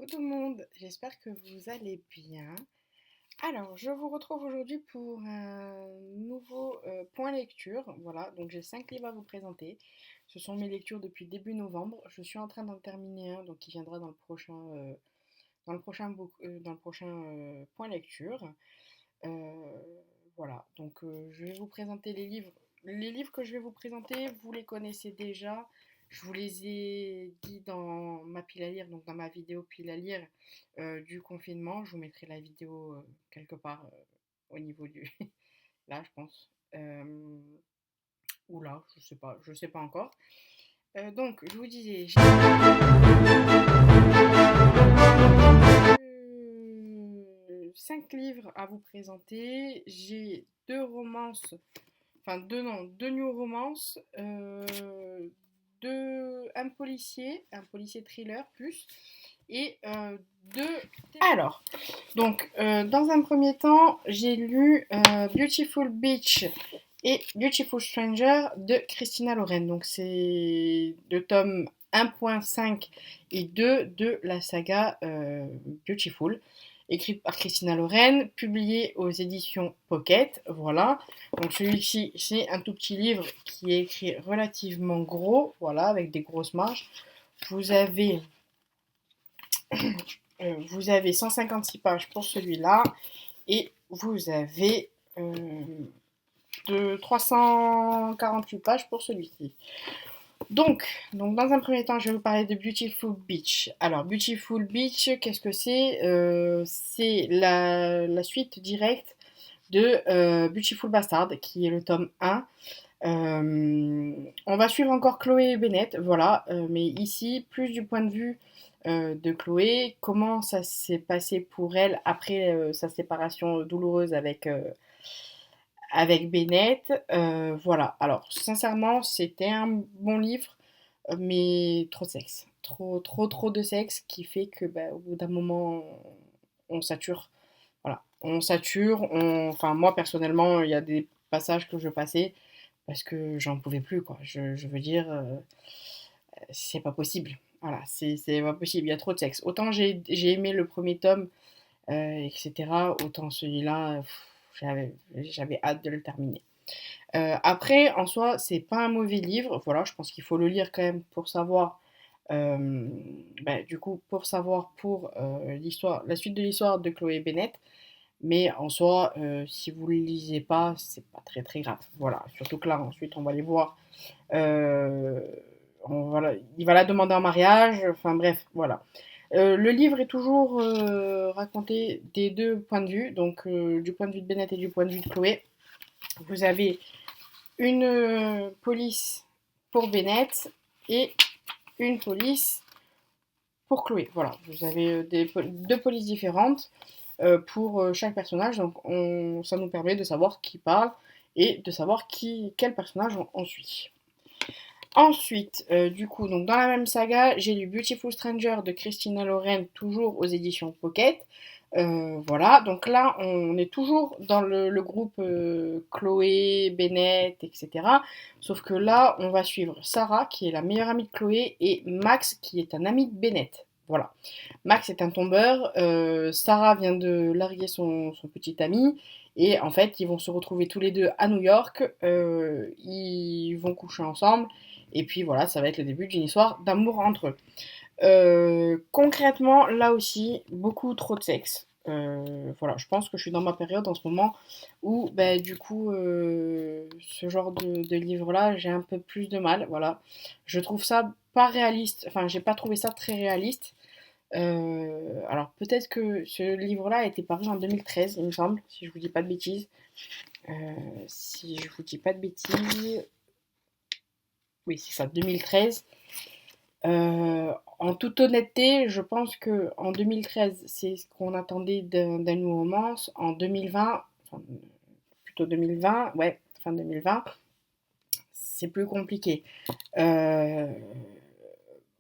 tout le monde, j'espère que vous allez bien. Alors, je vous retrouve aujourd'hui pour un nouveau point lecture. Voilà, donc j'ai 5 livres à vous présenter. Ce sont mes lectures depuis début novembre. Je suis en train d'en terminer un, donc qui viendra dans le prochain point lecture. Euh, voilà, donc je vais vous présenter les livres. Les livres que je vais vous présenter, vous les connaissez déjà. Je vous les ai dit dans ma pile à lire, donc dans ma vidéo pile à lire du confinement. Je vous mettrai la vidéo quelque part au niveau du... là, je pense. Ou là, je sais pas encore. Donc, je vous disais, j'ai 5 livres à vous présenter. J'ai deux romances, enfin deux non, deux new romances, un policier thriller plus, et deux. Alors, donc dans un premier temps, j'ai lu Beautiful Beach et Beautiful Stranger de Christina Loren. Donc c'est le tome 1.5 et 2 de la saga Beautiful, écrit par Christina Loren, publié aux éditions Pocket. Voilà. Donc celui-ci, c'est un tout petit livre qui est écrit relativement gros, voilà, avec des grosses marges. Vous avez, vous avez 156 pages pour celui-là et vous avez de 348 pages pour celui-ci. Donc, dans un premier temps, je vais vous parler de Beautiful Beach. Alors, Beautiful Beach, qu'est-ce que c'est C'est la suite directe de Beautiful Bastard, qui est le tome 1. On va suivre encore Chloé et Bennett, voilà, mais ici, plus du point de vue de Chloé, comment ça s'est passé pour elle après sa séparation douloureuse avec Bennett. Voilà, alors sincèrement, c'était un bon livre, mais trop de sexe. Trop de sexe qui fait que bah, au bout d'un moment, on sature. Voilà, on sature. Enfin, moi personnellement, il y a des passages que je passais parce que j'en pouvais plus, quoi. Je veux dire, c'est pas possible. Voilà, c'est pas possible, il y a trop de sexe. Autant j'ai aimé le premier tome, etc., autant celui-là, j'avais hâte de le terminer. Après, en soi, c'est pas un mauvais livre. Voilà, je pense qu'il faut le lire quand même pour savoir, du coup, pour savoir pour l'histoire, la suite de l'histoire de Chloé Bennett. Mais en soi, si vous le lisez pas, c'est pas très très grave. Voilà, surtout que là, ensuite, on va les voir. Euh, il va la demander en mariage. Enfin bref, voilà. Le livre est toujours raconté des deux points de vue, donc du point de vue de Bennett et du point de vue de Chloé. Vous avez une police pour Bennett et une police pour Chloé. Voilà, vous avez deux polices différentes pour chaque personnage, donc ça nous permet de savoir qui parle et de savoir quel personnage on suit. Ensuite, du coup, donc dans la même saga, j'ai lu Beautiful Stranger de Christina Loren, toujours aux éditions Pocket. Voilà, donc là, on est toujours dans le groupe Chloé, Bennett, etc. Sauf que là, on va suivre Sarah, qui est la meilleure amie de Chloé, et Max, qui est un ami de Bennett. Voilà. Max est un tombeur, Sarah vient de larguer son petit ami, et en fait, ils vont se retrouver tous les deux à New York, ils vont coucher ensemble, et puis voilà, ça va être le début d'une histoire d'amour entre eux. Concrètement, là aussi, beaucoup trop de sexe. Voilà, je pense que je suis dans ma période en ce moment où, bah, du coup, ce genre de livre-là, j'ai un peu plus de mal. Voilà, je trouve ça pas réaliste. Enfin, j'ai pas trouvé ça très réaliste. Alors peut-être que ce livre-là a été paru en 2013, il me semble, si je vous dis pas de bêtises. Euh, si je vous dis pas de bêtises, oui, c'est ça, 2013. En toute honnêteté, je pense que en 2013, c'est ce qu'on attendait d'un New Romance. En 2020, enfin, plutôt 2020, ouais, fin 2020, c'est plus compliqué. Euh,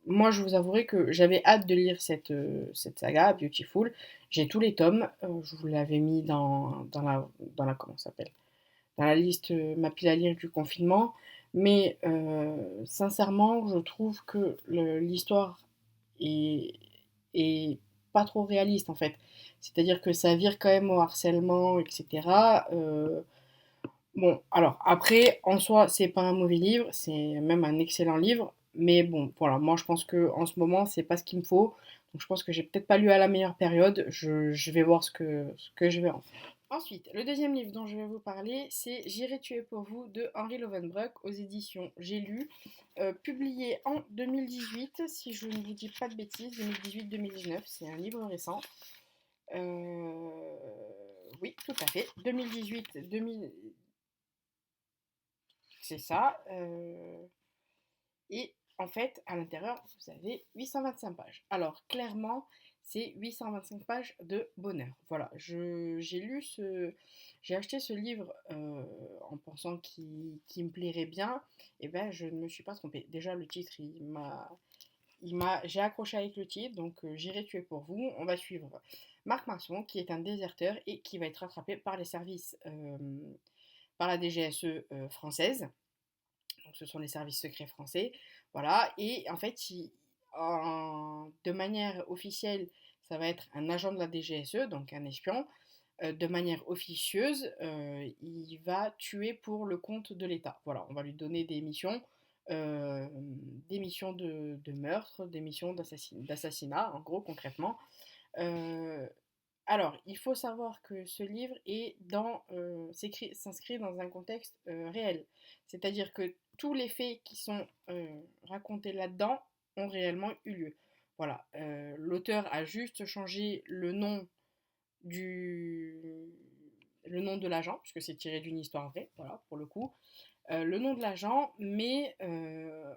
Moi, je vous avouerai que j'avais hâte de lire cette saga, Beautiful. J'ai tous les tomes. Je vous l'avais mis comment ça s'appelle? Dans la liste, ma pile à lire du confinement. Mais sincèrement, je trouve que l'histoire est, est pas trop réaliste en fait. C'est-à-dire que ça vire quand même au harcèlement, etc. Bon, alors après, en soi, c'est pas un mauvais livre, c'est même un excellent livre, mais bon, voilà, moi je pense que en ce moment, c'est pas ce qu'il me faut. Donc je pense que j'ai peut-être pas lu à la meilleure période. Je vais voir ce que je vais en faire. Ensuite, le deuxième livre dont je vais vous parler, c'est J'irai tuer pour vous de Henri Lovenbroek aux éditions J'ai lu, publié en 2018, si je ne vous dis pas de bêtises, 2018-2019, c'est un livre récent. Euh, oui, tout à fait, 2018-2000, c'est ça. Et en fait, à l'intérieur, vous avez 825 pages. Alors, clairement, c'est 825 pages de bonheur. Voilà, j'ai acheté ce livre en pensant qu'il me plairait bien. Et ben, je ne me suis pas trompée. Déjà, le titre, j'ai accroché avec le titre, donc J'irai tuer pour vous. On va suivre Marc Masson, qui est un déserteur et qui va être rattrapé par les services, par la DGSE française. Donc ce sont les services secrets français, voilà. Et en fait, de manière officielle, ça va être un agent de la DGSE, donc un espion. De manière officieuse, il va tuer pour le compte de l'État. Voilà, on va lui donner des missions de meurtre, des missions d'assassinat, en gros, concrètement. Euh, alors, il faut savoir que ce livre s'inscrit dans un contexte réel. C'est-à-dire que tous les faits qui sont racontés là-dedans ont réellement eu lieu. Voilà, l'auteur a juste changé du... le nom de l'agent, puisque c'est tiré d'une histoire vraie, voilà, pour le coup. Le nom de l'agent, mais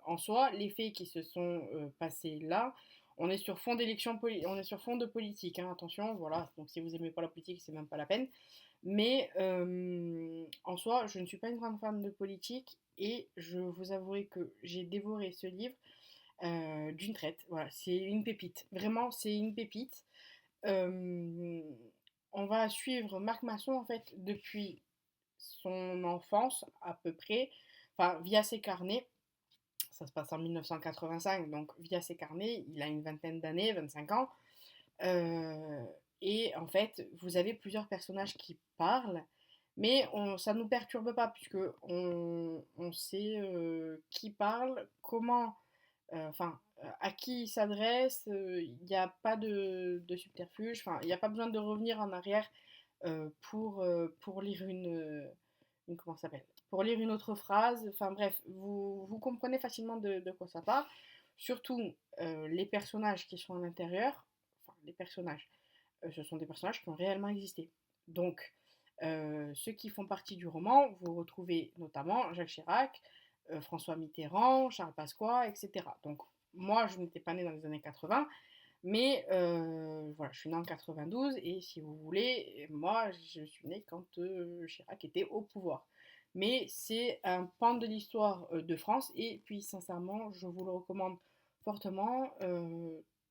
en soi, les faits qui se sont passés là, on est sur fond on est sur fond de politique, hein, attention, voilà. Donc si vous n'aimez pas la politique, c'est même pas la peine. Mais en soi, je ne suis pas une grande fan de politique et je vous avouerai que j'ai dévoré ce livre d'une traite. Voilà, c'est une pépite. Vraiment, c'est une pépite. Euh, on va suivre Marc Masson en fait depuis son enfance à peu près, enfin via ses carnets. Ça se passe en 1985, donc via ses carnets, il a une vingtaine d'années, 25 ans. Euh, et en fait, vous avez plusieurs personnages qui parlent, mais ça ne nous perturbe pas, puisque on sait qui parle, comment, enfin, à qui il s'adresse, il n'y a pas de subterfuge, enfin, il n'y a pas besoin de revenir en arrière pour lire comment ça s'appelle, pour lire une autre phrase. Enfin bref, vous comprenez facilement de quoi ça parle. Surtout les personnages qui sont à l'intérieur, enfin les personnages, ce sont des personnages qui ont réellement existé. Donc ceux qui font partie du roman, vous retrouvez notamment Jacques Chirac, François Mitterrand, Charles Pasqua, etc. Donc moi, je n'étais pas née dans les années 80, mais voilà, je suis née en 92 et si vous voulez, moi je suis née quand Chirac était au pouvoir. Mais c'est un pan de l'histoire de France et puis sincèrement, je vous le recommande fortement.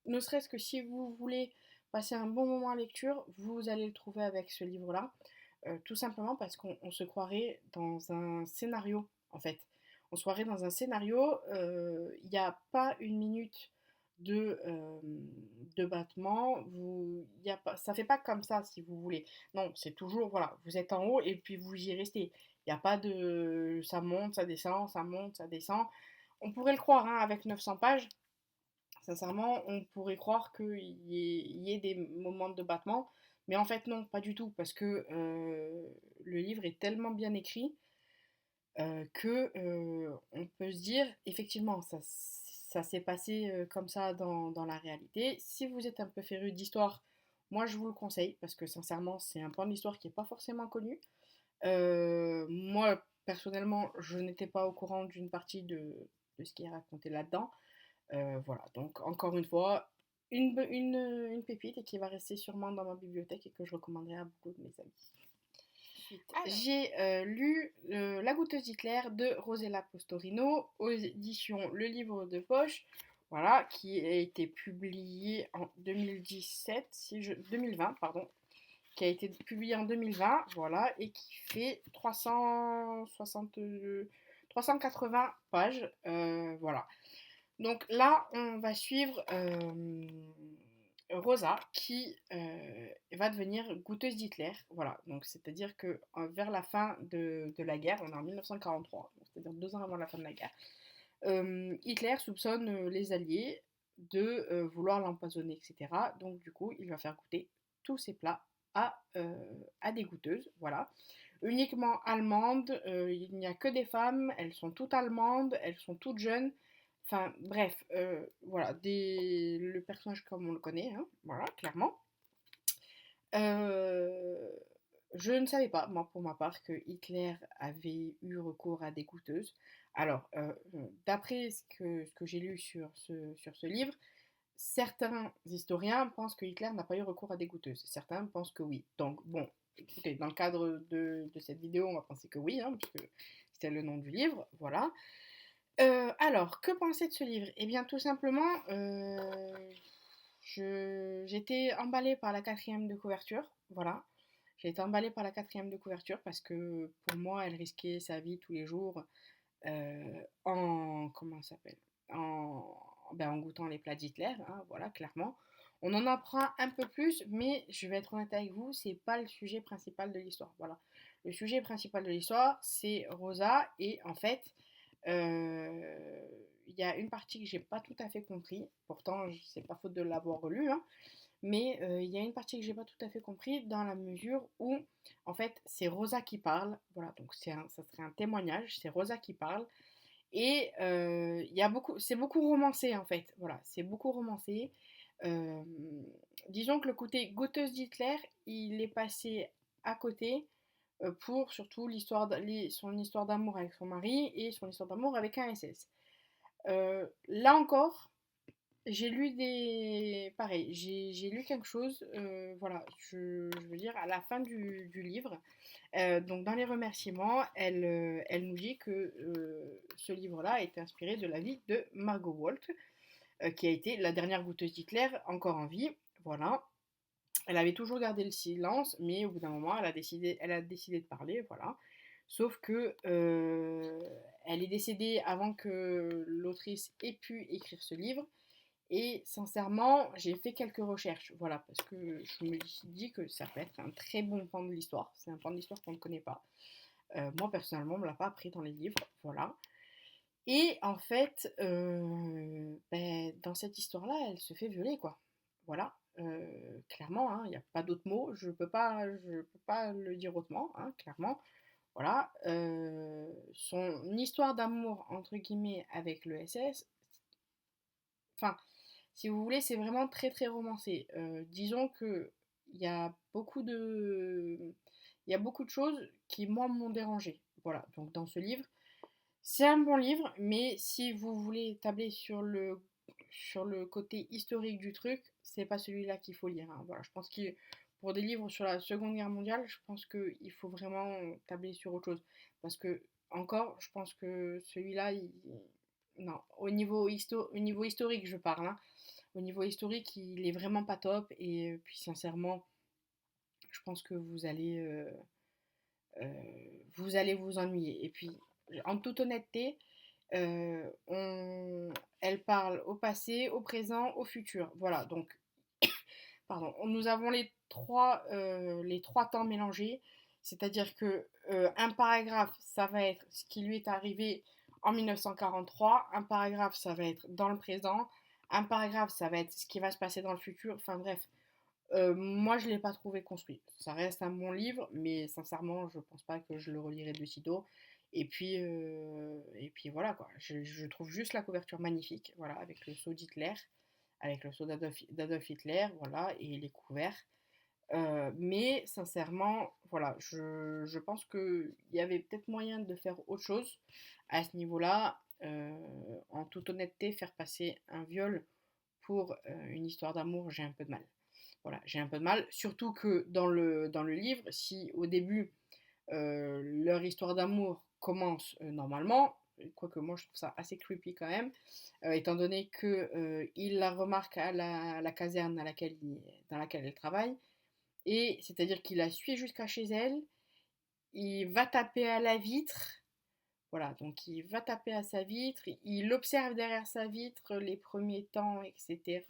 Ne serait-ce que si vous voulez passer un bon moment à lecture, vous allez le trouver avec ce livre-là. Tout simplement parce qu'on se croirait dans un scénario en fait. On se croirait dans un scénario, il n'y a pas une minute de battement, ça fait pas comme ça si vous voulez. Non, c'est toujours, voilà, vous êtes en haut et puis vous y restez. Il n'y a pas de ça monte, ça descend, ça monte, ça descend. On pourrait le croire hein, avec 900 pages. Sincèrement, on pourrait croire qu'il y ait des moments de battement, mais en fait non, pas du tout, parce que le livre est tellement bien écrit que on peut se dire effectivement ça s'est passé comme ça dans la réalité. Si vous êtes un peu féru d'histoire, moi je vous le conseille parce que sincèrement c'est un pan de l'histoire qui n'est pas forcément connu. Moi personnellement je n'étais pas au courant d'une partie de ce qui est raconté là-dedans. Voilà, donc encore une fois, une pépite et qui va rester sûrement dans ma bibliothèque et que je recommanderais à beaucoup de mes amis. J'ai lu La goûteuse d'Hitler de Rosella Postorino aux éditions Le Livre de Poche, voilà, qui a été publié en 2017, 2020, pardon, qui a été publié en 2020, voilà, et qui fait 380 pages, voilà. Donc là, on va suivre Rosa qui va devenir goûteuse d'Hitler. Voilà, donc c'est-à-dire que vers la fin de la guerre, on est en 1943, c'est-à-dire 2 ans avant la fin de la guerre, Hitler soupçonne les Alliés de vouloir l'empoisonner, etc. Donc du coup, il va faire goûter tous ses plats à des goûteuses, voilà. Uniquement allemandes, il n'y a que des femmes, elles sont toutes allemandes, elles sont toutes jeunes. Enfin bref, voilà, le personnage comme on le connaît, hein, voilà, clairement. Euh, je ne savais pas, moi, pour ma part, que Hitler avait eu recours à des goûteuses. Alors, d'après ce que j'ai lu sur ce livre, certains historiens pensent que Hitler n'a pas eu recours à des goûteuses. Certains pensent que oui. Donc, bon, écoutez, dans le cadre de cette vidéo, on va penser que oui, hein, puisque c'était le nom du livre, voilà. Alors, que penser de ce livre? Eh bien, tout simplement, j'étais emballée par la quatrième de couverture, voilà. J'ai été emballée par la quatrième de couverture parce que pour moi, elle risquait sa vie tous les jours comment ça s'appelle? En goûtant les plats d'Hitler, hein, voilà, clairement. On en apprend un peu plus, mais je vais être honnête avec vous, c'est pas le sujet principal de l'histoire. Voilà. Le sujet principal de l'histoire, c'est Rosa, et en fait, il y a une partie que j'ai pas tout à fait compris. Pourtant, c'est pas faute de l'avoir relu, hein, mais il y a une partie que j'ai pas tout à fait compris dans la mesure où, en fait, c'est Rosa qui parle. Voilà, donc ça serait un témoignage. C'est Rosa qui parle et il y a beaucoup, c'est beaucoup romancé en fait. Voilà, c'est beaucoup romancé. Euh, Disons que le côté goûteuse d'Hitler, il est passé à côté pour surtout son histoire d'amour avec son mari et son histoire d'amour avec un SS. Là encore, j'ai lu pareil, j'ai lu quelque chose, voilà, je veux dire, à la fin du livre, donc dans les remerciements, elle nous dit que ce livre-là a été inspiré de la vie de Margot Walt, qui a été la dernière goûteuse d'Hitler encore en vie, voilà. Elle avait toujours gardé le silence, mais au bout d'un moment, elle a décidé de parler, voilà. Sauf que elle est décédée avant que l'autrice ait pu écrire ce livre. Et sincèrement, j'ai fait quelques recherches, voilà, parce que je me suis dit que ça peut être un très bon pan de l'histoire. C'est un pan de l'histoire qu'on ne connaît pas. Moi, personnellement, on ne me l'a pas appris dans les livres, voilà. Et en fait, ben, dans cette histoire-là, elle se fait violer, quoi. Voilà, clairement, hein, il n'y a pas d'autre mot. Je peux pas le dire autrement, hein, clairement. Voilà, son histoire d'amour entre guillemets avec le SS. Enfin, si vous voulez, c'est vraiment très très romancé. Disons que il y a beaucoup de, il y a beaucoup de choses qui moi m'ont dérangé. Voilà, donc dans ce livre, c'est un bon livre, mais si vous voulez tabler sur le côté historique du truc, c'est pas celui-là qu'il faut lire, hein. Voilà, je pense que pour des livres sur la Seconde Guerre mondiale, je pense qu'il faut vraiment tabler sur autre chose. Parce que, encore, je pense que celui-là, non, au niveau historique, je parle, hein. Au niveau historique, il est vraiment pas top. Et puis, sincèrement, je pense que vous allez vous ennuyer. Et puis, en toute honnêteté, elle parle au passé, au présent, au futur. Voilà, donc, pardon, nous avons les trois temps mélangés, c'est-à-dire que un paragraphe, ça va être ce qui lui est arrivé en 1943, un paragraphe, ça va être dans le présent, un paragraphe, ça va être ce qui va se passer dans le futur, enfin bref. Moi, je ne l'ai pas trouvé construit. Ça reste un bon livre, mais sincèrement, je ne pense pas que je le relirai de sitôt. Et puis voilà quoi. Je trouve juste la couverture magnifique, voilà, avec le sceau d'Hitler, avec le sceau d'Adolf Hitler, voilà, et les couverts. Mais sincèrement, voilà, je pense qu'il y avait peut-être moyen de faire autre chose à ce niveau-là. En toute honnêteté, faire passer un viol pour une histoire d'amour, j'ai un peu de mal. Voilà, j'ai un peu de mal. Surtout que dans le livre, si au début, leur histoire d'amour commence normalement, quoique moi je trouve ça assez creepy quand même, étant donné qu'il la remarque à la caserne dans laquelle elle travaille, et c'est-à-dire qu'il la suit jusqu'à chez elle, il va taper à la vitre, voilà, donc il va taper à sa vitre, il observe derrière sa vitre les premiers temps, etc.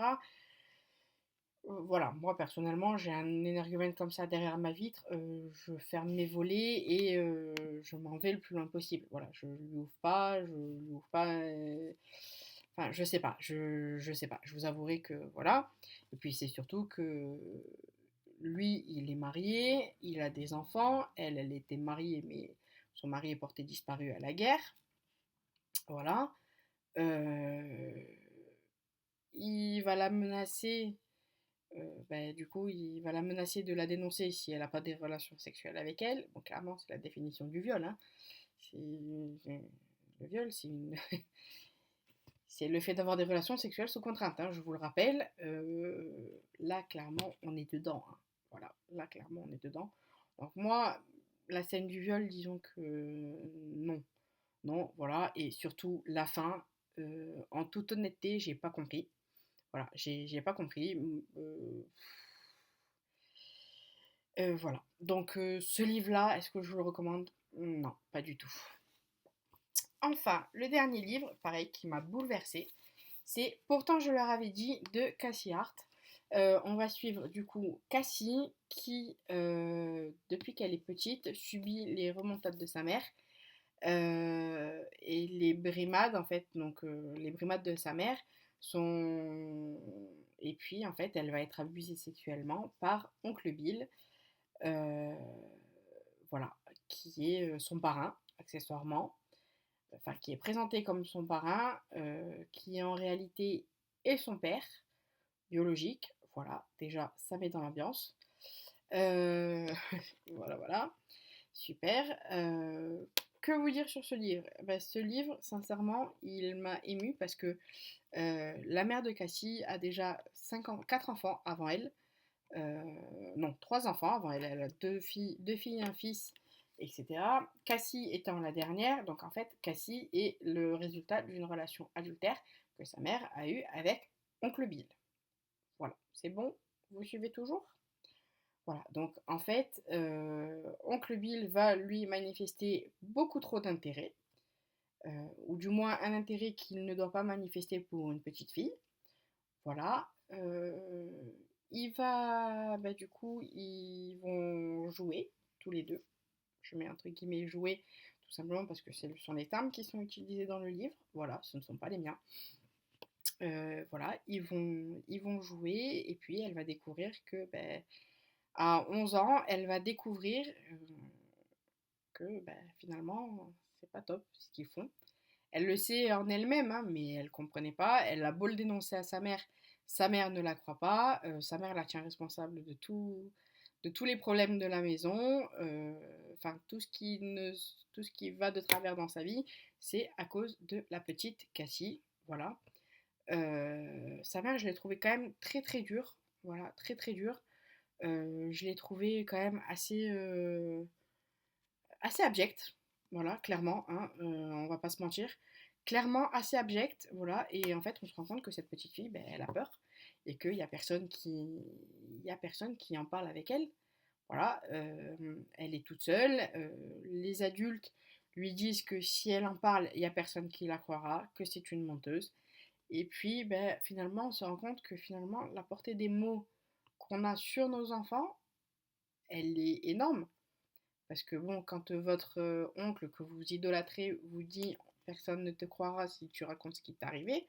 Voilà, moi personnellement, j'ai un énergumène comme ça derrière ma vitre, je ferme mes volets et je m'en vais le plus loin possible. Voilà, je lui ouvre pas, enfin, je sais pas, je sais pas. Je vous avouerai que voilà. Et puis c'est surtout que lui, il est marié, il a des enfants, elle était mariée, mais son mari est porté disparu à la guerre. Voilà. Euh, il va la menacer. Du coup, il va la menacer de la dénoncer si elle n'a pas des relations sexuelles avec elle. Bon, clairement, c'est la définition du viol, hein. Le viol, c'est le fait d'avoir des relations sexuelles sous contrainte, hein, je vous le rappelle. Là, clairement, on est dedans, hein. Voilà, là, clairement, on est dedans. Donc moi, la scène du viol, disons que non. Non, voilà. Et surtout, la fin, en toute honnêteté, j'ai pas compris. Voilà, j'ai pas compris. Voilà. Donc, ce livre-là, est-ce que je vous le recommande? Non, pas du tout. Enfin, le dernier livre, pareil, qui m'a bouleversée, c'est Pourtant je leur avais dit de Cassie Hart. On va suivre du coup Cassie qui, depuis qu'elle est petite, subit les remontades de sa mère et les brimades en fait, donc les brimades de sa mère sont... Et puis en fait, elle va être abusée sexuellement par Oncle Bill, euh, voilà, qui est son parrain, accessoirement, enfin qui est présenté comme son parrain, qui en réalité est son père biologique. Voilà, déjà, ça met dans l'ambiance. Euh, voilà, voilà, super. Que vous dire sur ce livre? Ben, ce livre, sincèrement, il m'a ému parce que la mère de Cassie a déjà 4 enfants avant elle. Euh, non, 3 enfants avant elle. Elle a deux filles et un fils, etc. Cassie étant la dernière, donc en fait, Cassie est le résultat d'une relation adultère que sa mère a eue avec Oncle Bill. Voilà, c'est bon? Vous suivez toujours? Voilà, donc en fait, Oncle Bill va lui manifester beaucoup trop d'intérêt, ou du moins un intérêt qu'il ne doit pas manifester pour une petite fille. Voilà. Il va, bah, du coup, ils vont jouer tous les deux. Je mets entre guillemets jouer, tout simplement parce que ce sont les termes qui sont utilisés dans le livre. Voilà, ce ne sont pas les miens. Voilà, ils vont jouer et puis elle va découvrir que, ben, à 11 ans, elle va découvrir que ben, finalement, c'est pas top ce qu'ils font. Elle le sait en elle-même, hein, mais elle ne comprenait pas. Elle a beau le dénoncer à sa mère ne la croit pas. Sa mère la tient responsable de tous les problèmes de la maison. Enfin, tout ce qui va de travers dans sa vie, c'est à cause de la petite Cassie. Voilà. Sa mère, je l'ai trouvée quand même très très dure. Voilà, très très dure. Je l'ai trouvée quand même assez abjecte, voilà, clairement, hein, on va pas se mentir. Clairement assez abjecte, voilà, et en fait, on se rend compte que cette petite fille, ben, elle a peur, et qu'il y a il y a personne qui en parle avec elle. Voilà, elle est toute seule. Les adultes lui disent que si elle en parle, il y a personne qui la croira, que c'est une menteuse. Et puis, ben, finalement, on se rend compte que finalement, la portée des mots qu'on a sur nos enfants, elle est énorme. Parce que bon, quand votre oncle que vous idolâtrez vous dit personne ne te croira si tu racontes ce qui t'est arrivé,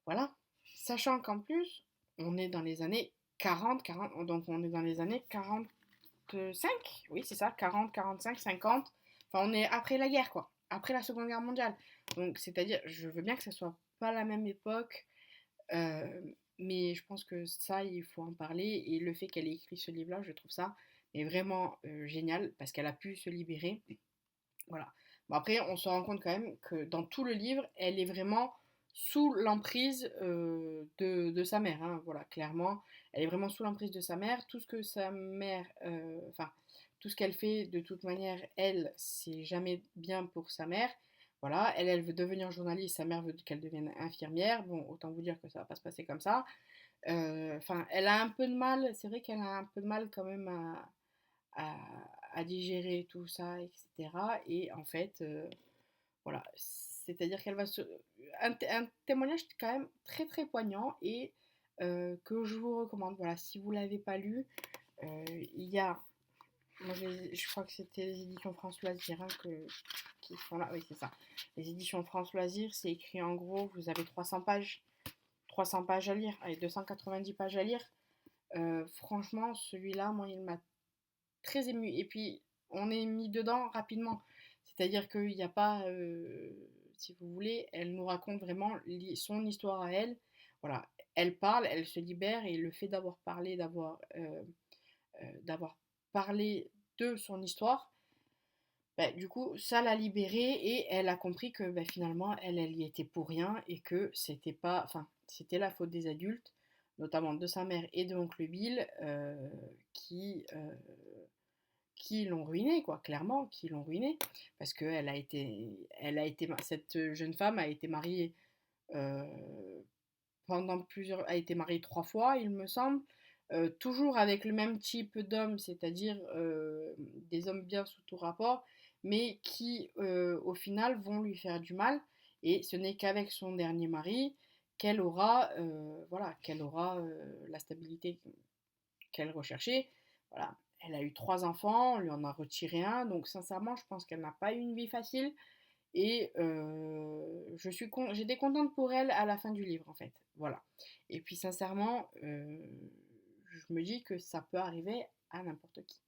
voilà. Sachant qu'en plus, on est dans les années 40, donc on est dans les années 45, oui c'est ça, 40, 45, 50, enfin on est après la guerre quoi, après la Seconde Guerre mondiale. Donc c'est-à-dire, je veux bien que ça soit pas la même époque, euh, mais je pense que ça, il faut en parler. Et le fait qu'elle ait écrit ce livre-là, je trouve ça mais vraiment génial parce qu'elle a pu se libérer. Voilà. Bon, après, on se rend compte quand même que dans tout le livre, elle est vraiment sous l'emprise de sa mère, hein. Voilà, clairement, elle est vraiment sous l'emprise de sa mère. Tout ce que sa mère, enfin, tout ce qu'elle fait, de toute manière, elle, c'est jamais bien pour sa mère. Voilà, elle veut devenir journaliste, sa mère veut qu'elle devienne infirmière. Bon, autant vous dire que ça va pas se passer comme ça. Enfin, elle a un peu de mal, c'est vrai qu'elle a un peu de mal quand même à, à digérer tout ça, etc. Et en fait, voilà, c'est-à-dire qu'elle va se... Un témoignage quand même très très poignant et que je vous recommande. Voilà, si vous ne l'avez pas lu, il y a, moi je crois que c'était les éditions France Loisirs hein, qui sont là, oui c'est ça. Les éditions France Loisirs, c'est écrit en gros, vous avez 300 pages à lire, allez, 290 pages à lire. Franchement, celui-là, moi, il m'a très ému. Et puis, on est mis dedans rapidement. C'est-à-dire qu'il n'y a pas, si vous voulez, elle nous raconte vraiment son histoire à elle. Voilà, elle parle, elle se libère et le fait d'avoir parlé, d'avoir parlé de son histoire, bah, du coup, ça l'a libérée et elle a compris que bah, finalement, elle y était pour rien et que c'était pas, enfin, c'était la faute des adultes, notamment de sa mère et de l'oncle Bill, qui l'ont ruinée, quoi, clairement, qui l'ont ruinée, parce que cette jeune femme a été mariée euh, a été mariée 3 fois, il me semble, toujours avec le même type d'homme, c'est-à-dire des hommes bien sous tout rapport, mais qui, au final, vont lui faire du mal, et ce n'est qu'avec son dernier mari qu'elle aura la stabilité qu'elle recherchait. Voilà. Elle a eu 3 enfants, on lui en a retiré un, donc sincèrement, je pense qu'elle n'a pas eu une vie facile. Et j'étais contente pour elle à la fin du livre, en fait. Voilà. Et puis, sincèrement, je me dis que ça peut arriver à n'importe qui.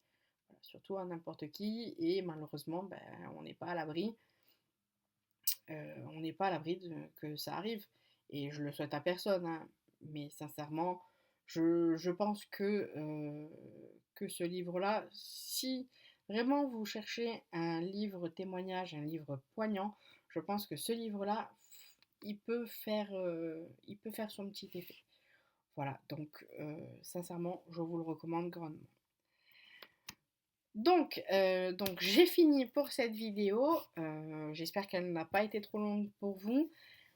Voilà, surtout à n'importe qui. Et malheureusement, ben, on n'est pas à l'abri. On n'est pas à l'abri que ça arrive. Et je le souhaite à personne. Hein. Mais sincèrement, je pense que ce livre-là, si vraiment vous cherchez un livre témoignage, un livre poignant, je pense que ce livre-là, il peut faire son petit effet. Voilà, donc sincèrement, je vous le recommande grandement. Donc j'ai fini pour cette vidéo. J'espère qu'elle n'a pas été trop longue pour vous.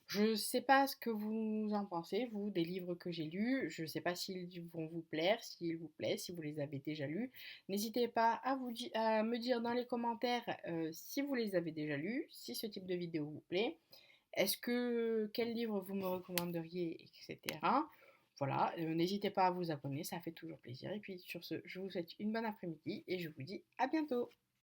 Je ne sais pas ce que vous en pensez, vous, des livres que j'ai lus. Je ne sais pas s'ils vont vous plaire, s'ils vous plaisent, si vous les avez déjà lus. N'hésitez pas à me dire dans les commentaires si vous les avez déjà lus, si ce type de vidéo vous plaît. Quel livre vous me recommanderiez, etc. Voilà, n'hésitez pas à vous abonner, ça fait toujours plaisir. Et puis sur ce, je vous souhaite une bonne après-midi et je vous dis à bientôt.